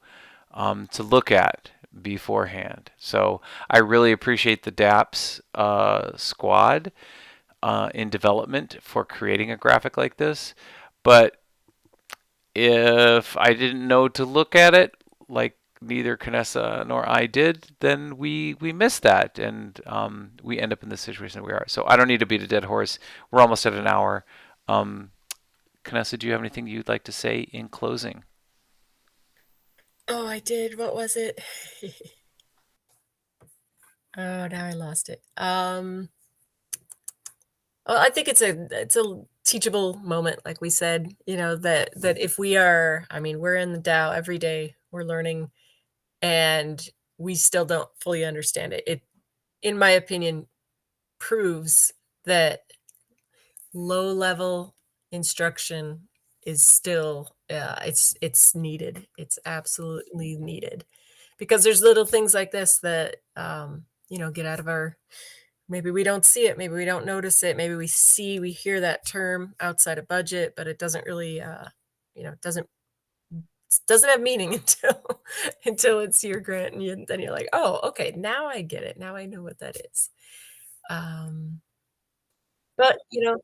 look at beforehand. So I really appreciate the DApps squad. in development for creating a graphic like this, but if I didn't know to look at it, like neither Canessa nor I did, then we miss that, and we end up in the situation that we are. So I don't need to beat a dead horse. We're almost at an hour. Um, Canessa, do you have anything you'd like to say in closing? Oh, I did. What was it? Oh, now I lost it. Well, I think it's a teachable moment, like we said, that if we are, I mean, we're in the DAO every day, we're learning, and we still don't fully understand it. It, in my opinion, proves that low level instruction is still it's needed. It's absolutely needed because there's little things like this that get out of our, maybe we don't see it, maybe we don't notice it, maybe we hear that term outside of budget, but it doesn't really it doesn't have meaning until until it's your grant, and then you're like, oh, okay, now I get it, now I know what that is. um but yeah.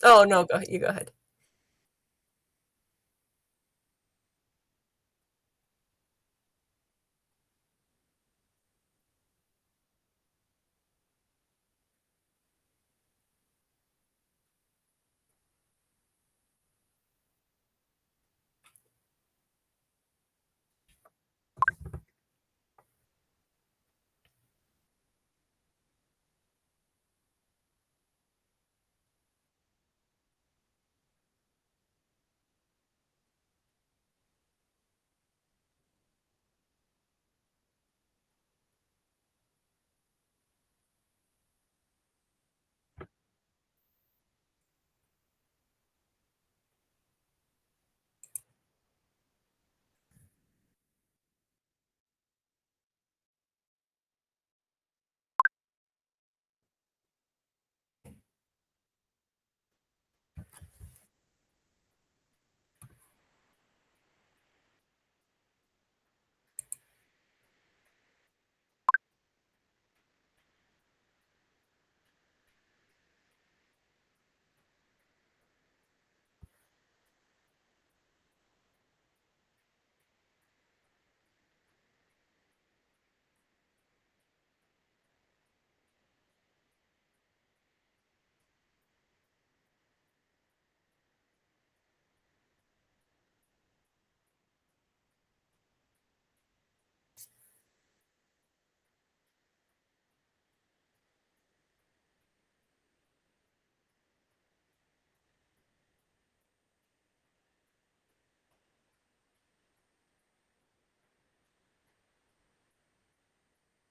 Oh, no, go ahead.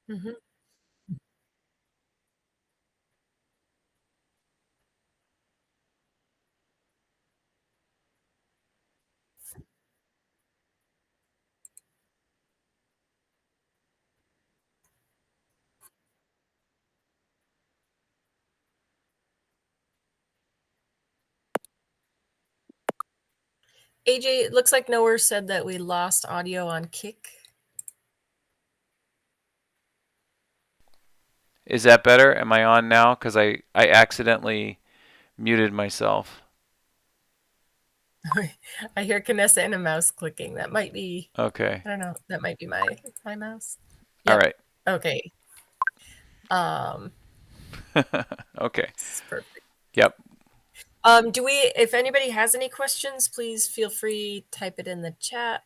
Mhm. AJ, it looks like Nowhere said that we lost audio on Kick. Is that better? Am I on now? Because I accidentally muted myself. I hear Canessa and a mouse clicking. That might be, Okay. I don't know, that might be my mouse. All Yep. right. Okay. Um, Okay. this is perfect. Yep. If anybody has any questions, please feel free, type it in the chat.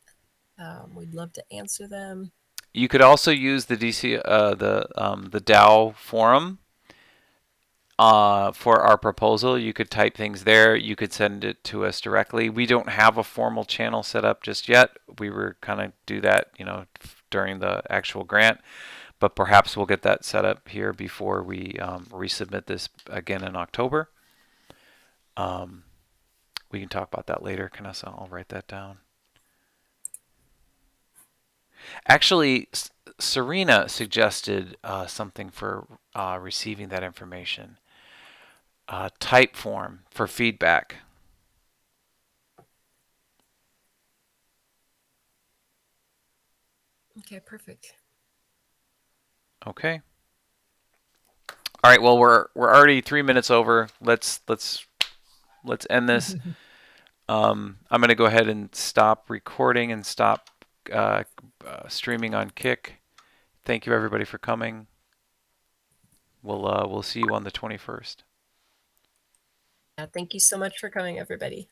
We'd love to answer them. You could also use the the DAO forum for our proposal. You could type things there. You could send it to us directly. We don't have a formal channel set up just yet. We were kind of do that, during the actual grant, but perhaps we'll get that set up here before we resubmit this again in October. Um, we can talk about that later, Canessa. I'll write that down. Actually, Serena suggested something for receiving that information. Type form for feedback. Okay, perfect. Okay. All right. Well, we're already 3 minutes over. Let's end this. I'm going to go ahead and stop recording and stop streaming on Kick. Thank you everybody for coming. We'll see you on the 21st. Yeah, thank you so much for coming, everybody.